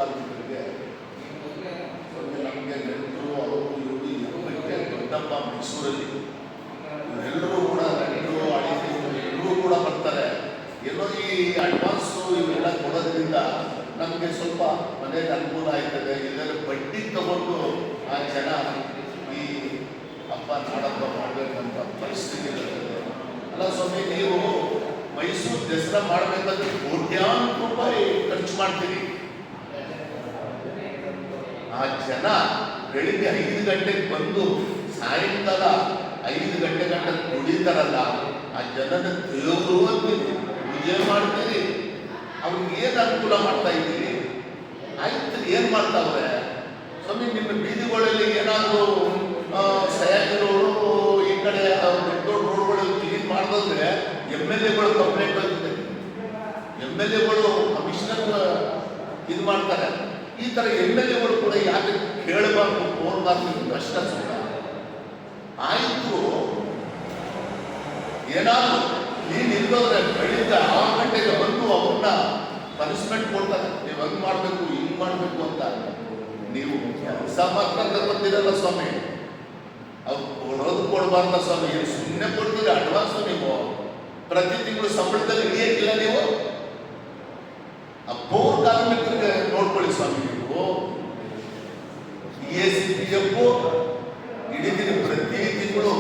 ಕಾರ್ಮಿಕರಿಗೆ ನಮಗೆ ನೆಂಟರು ಅವರು ಇವರು ಇದಕ್ಕೆ ದೊಡ್ಡಪ್ಪ ಮೈಸೂರಲ್ಲಿ ಎಲ್ಲರೂ ಕೂಡ ನೆಂಟರು ಅಡಿಗೆ ಎಲ್ಲರೂ ಕೂಡ ಬರ್ತಾರೆ. ಏನೋ ಈ ಅಡ್ವಾನ್ಸು ಇವೆಲ್ಲ ಕೊಡೋದ್ರಿಂದ ನಮಗೆ ಸ್ವಲ್ಪ ಮನೆಗೆ ಅನುಕೂಲ ಆಯ್ತದೆ. ಇದರ ಬಡ್ಡಿ ತಗೊಂಡು ಆ ಜನ ಈ ಹಬ್ಬ ನಾಡಹಬ್ಬ ಮಾಡಬೇಕಂತ ಪರಿಸ್ಥಿತಿ ಇರ್ತದೆ. ಅಲ್ಲ ಸ್ವಾಮಿ, ನೀವು ಮೈಸೂರು ದಸರಾ ಮಾಡಬೇಕಾದ್ರೆ ಕೋಟ್ಯಾಂತರ ರೂಪಾಯಿ ಖರ್ಚು ಮಾಡ್ತೀರಿ. ಆ ಜನ ಬೆಳಿಗ್ಗೆ 5 ಗಂಟೆಗೆ ಬಂದು ಸಾಯಂಕಾಲ 5 ಗಂಟೆ ಕುಡಿತಾರಲ್ಲ, ಆ ಜನನ ದೇವರು ಅಂತೀರಿ, ಪೂಜೆ ಮಾಡ್ತೀರಿ, ಅವ್ರಿಗೆ ಏನು ಅನುಕೂಲ ಮಾಡ್ತಾ ಇದ್ದೀರಿ? ಆಯ್ತು, ಏನು ಮಾಡ್ತಾವ್ರೆ ಸ್ವಾಮಿ? ನಿಮ್ಮ ಬೀದಿಗಳಲ್ಲಿ ಏನಾದರೂ ಸಯಾಜಿ ರೋಡು ಈ ಕಡೆ ದೊಡ್ಡ ದೊಡ್ಡ ರೋಡ್ಗಳಲ್ಲಿ ಕ್ಲೀನ್ ಮಾಡಿದ್ರೆ MLA ಕಂಪ್ಲೇಂಟ್ ಬಂದಿದೆ. MLA ಕಮಿಷನರ್ ಇದು ಮಾಡ್ತಾರೆ. ಈ ಥರ MLA ಕೂಡ ಯಾಕೆ ಕೇಳಬಾರ್ದು, ಕೋರಬಾರ್ದು? ಕಷ್ಟ ಸುಖ ಆಯಿತು. ಏನಾದರೂ ನೀನು ಇಲ್ಲೋದ್ರೆ ಬೆಳಿಗ್ಗೆ 6 ಗಂಟೆಗೆ ಬಂದು ಅವ್ರನ್ನ ಪನಿಷ್ಮೆಂಟ್ ಕೊಡ್ತಾರೆ, ನೀವು ಹಂಗೆ ಮಾಡಬೇಕು ಹಿಂಗೆ ಮಾಡಬೇಕು ಅಂತ. ನೀವು ಕೆಲಸ ಮಾತ್ರ ತಗೊಂಡಿರಲ್ಲ ಸ್ವಾಮಿ, ಅವ್ರು ಕೊಡೋದು ಕೊಡಬಾರ್ದ ಸ್ವಾಮಿ. ಸುಮ್ಮನೆ ಕೊಡ್ತೀರಿ ಅಡ್ವಾನ್ಸು. ನೀವು ಪ್ರತಿ ತಿಂಗಳು ಸಂಬಳದಲ್ಲಿ ಹಿಡಿಯಕ್ಕಿಲ್ಲ. ನೀವು ಪೌರ ಕಾರ್ಮಿಕರಿಗೆ ನೋಡ್ಕೊಳ್ಳಿ ಸ್ವಾಮಿ. ನೀವು EACPF ಹಿಡಿದಿರಿ ಪ್ರತಿ ತಿಂಗಳು.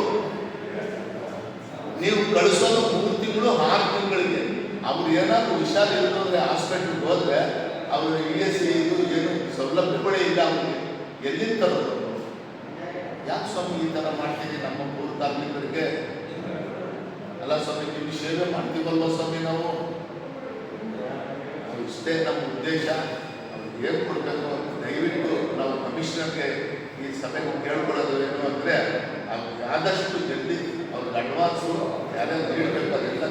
ನೀವು ಕಳಿಸೋದು 3 ತಿಂಗಳು 6 ತಿಂಗಳಿಗೆ. ಅವ್ರು ಏನಾದರೂ ಹುಷಾರಿಲ್ಲದ್ರೆ ಹಾಸ್ಪಿಟ್ಲಿಗೆ ಹೋದ್ರೆ ಅವ್ರ EAC ಇದು ಏನು ಸೌಲಭ್ಯಗಳೇ ಇಲ್ಲ. ಅವ್ರಿಗೆ ಎಲ್ಲಿಂದ ತರೋದು? ಯಾಕೆ ಸ್ವಾಮಿ ಈ ಥರ ಮಾಡ್ತೀವಿ ನಮ್ಮ ಪೌರ ಕಾರ್ಮಿಕರಿಗೆ? ಅಲ್ಲ ಸ್ವಾಮಿ, ನಿಮ್ಮ ಸೇವೆ ಮಾಡ್ತೀವಲ್ವ ಸ್ವಾಮಿ ನಾವು? ಇಷ್ಟೇ ನಮ್ಮ ಉದ್ದೇಶ. ಅವ್ರಿಗೆ ಏನು ಕೊಡಬೇಕು ದಯವಿಟ್ಟು ನಾವು ಕಮಿಷನರ್ಗೆ ಈ ಸಭೆಗೆ ಕೇಳ್ಕೊಳ್ಳೋದು ಏನು ಅಂದರೆ, ಅವ್ರಿಗೆ ಆದಷ್ಟು ಜಲ್ದಿ ಅವ್ರಿಗೆ ಅಡ್ವಾನ್ಸು ಯಾರ್ಯಾರು ನೀಡಬೇಕು ಅದೆಲ್ಲ